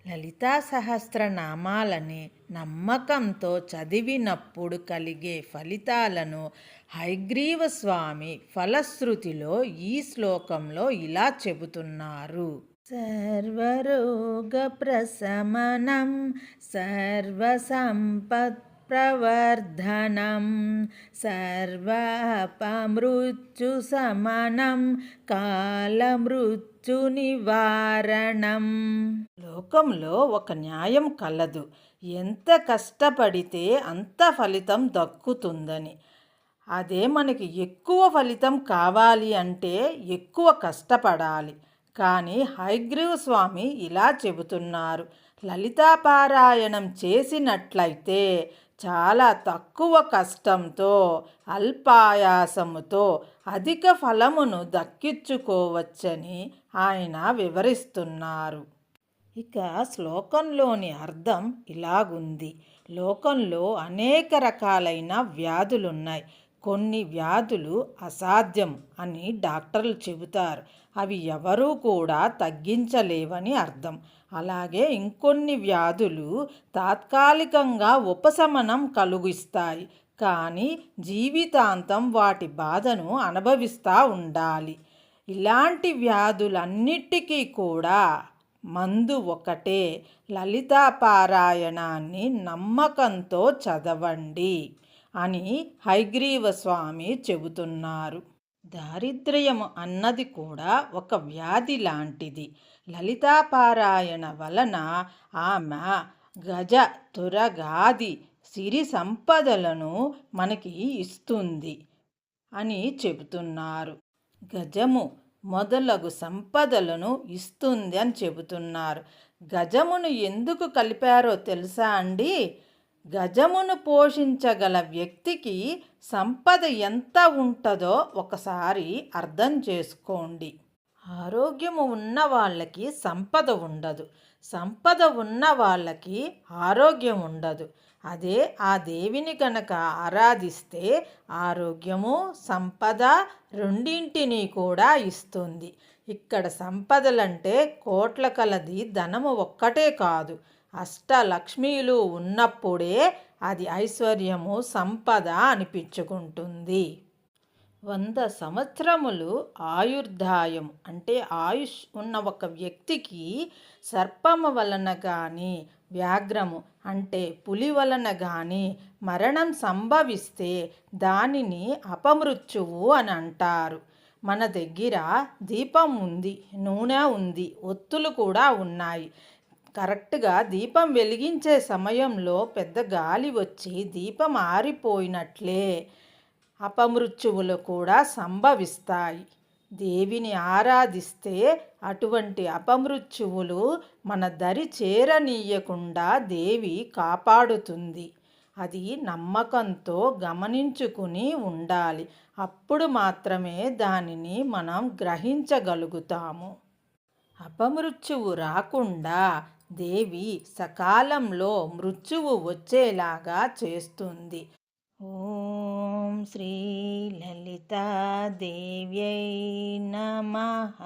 లలితా సహస్రనామాలని నమ్మకంతో చదివినప్పుడు కలిగే ఫలితాలను హయగ్రీవ స్వామి ఫలశ్రుతిలో ఈ శ్లోకంలో ఇలా చెబుతున్నారు. సర్వరోగ ప్రశమనం సర్వసంపత్ ప్రవర్ధనం సర్వాపమృత్యు సమనం కాలమృత్యు నివారణం. లోకంలో ఒక న్యాయం కలదు, ఎంత కష్టపడితే అంత ఫలితం దక్కుతుందని. అదే మనకి ఎక్కువ ఫలితం కావాలి అంటే ఎక్కువ కష్టపడాలి. కానీ హయగ్రీవ స్వామి ఇలా చెబుతున్నారు, లలితాపారాయణం చేసినట్లయితే చాలా తక్కువ కష్టంతో అల్పాయాసముతో అధిక ఫలమును దక్కించుకోవచ్చని ఆయన వివరిస్తున్నారు. ఇక శ్లోకంలోని అర్థం ఇలాగుంది. లోకంలో అనేక రకాలైన వ్యాధులున్నాయి. కొన్ని వ్యాధులు అసాధ్యం అని డాక్టర్లు చెబుతారు. అవి ఎవరూ కూడా తగ్గించలేవని అర్థం. అలాగే ఇంకొన్ని వ్యాధులు తాత్కాలికంగా ఉపశమనం కలిగిస్తాయి, కానీ జీవితాంతం వాటి బాధను అనుభవిస్తూ ఉండాలి. ఇలాంటి వ్యాధులన్నిటికీ కూడా మందు ఒకటే, లలితాపారాయణాన్ని నమ్మకంతో చదవండి అని హయగ్రీవ స్వామి చెబుతున్నారు. దారిద్ర్యం అన్నది కూడా ఒక వ్యాధి లాంటిది. లలితాపారాయణ వలన ఆమె గజ తురగాది సిరి సంపదలను మనకి ఇస్తుంది అని చెబుతున్నారు. గజము మొదలగు సంపదలను ఇస్తుంది అని చెబుతున్నారు. గజమును ఎందుకు కలిపారో తెలుసా అండి? గజమును పోషించగల వ్యక్తికి సంపద ఎంత ఉంటుందో ఒకసారి అర్థం చేసుకోండి. ఆరోగ్యము ఉన్న వాళ్ళకి సంపద ఉండదు, సంపద ఉన్న వాళ్ళకి ఆరోగ్యం ఉండదు. అదే ఆ దేవిని కనుక ఆరాధిస్తే ఆరోగ్యము సంపద రెండింటినీ కూడా ఇస్తుంది. ఇక్కడ సంపదలంటే కోట్ల కలది ధనము ఒక్కటే కాదు, అష్టలక్ష్మీలు ఉన్నప్పుడే అది ఐశ్వర్యము సంపద అనిపించుకుంటుంది. 100 సంవత్సరములు ఆయుర్దాయం అంటే ఆయుష్ ఉన్న ఒక వ్యక్తికి సర్పము వలన కానీ వ్యాఘ్రము అంటే పులి వలన కానీ మరణం సంభవిస్తే దానిని అపమృత్యువు అని అంటారు. మన దగ్గర దీపం ఉంది, నూనె ఉంది, ఒత్తులు కూడా ఉన్నాయి. కరెక్ట్గా దీపం వెలిగించే సమయంలో పెద్ద గాలి వచ్చి దీపం ఆరిపోయినట్లే అపమృత్యువులు కూడా సంభవిస్తాయి. దేవిని ఆరాధిస్తే అటువంటి అపమృత్యువులు మన దరి చేరనీయకుండా దేవి కాపాడుతుంది. అది నమ్మకంతో గమనించుకుని ఉండాలి. అప్పుడు మాత్రమే దానిని మనం గ్రహించగలుగుతాము. అపమృత్యువు రాకుండా దేవి సకాలంలో మృత్యువు వచ్చేలాగా చేస్తుంది. ఓం శ్రీ లలితాదేవ్యై నమః.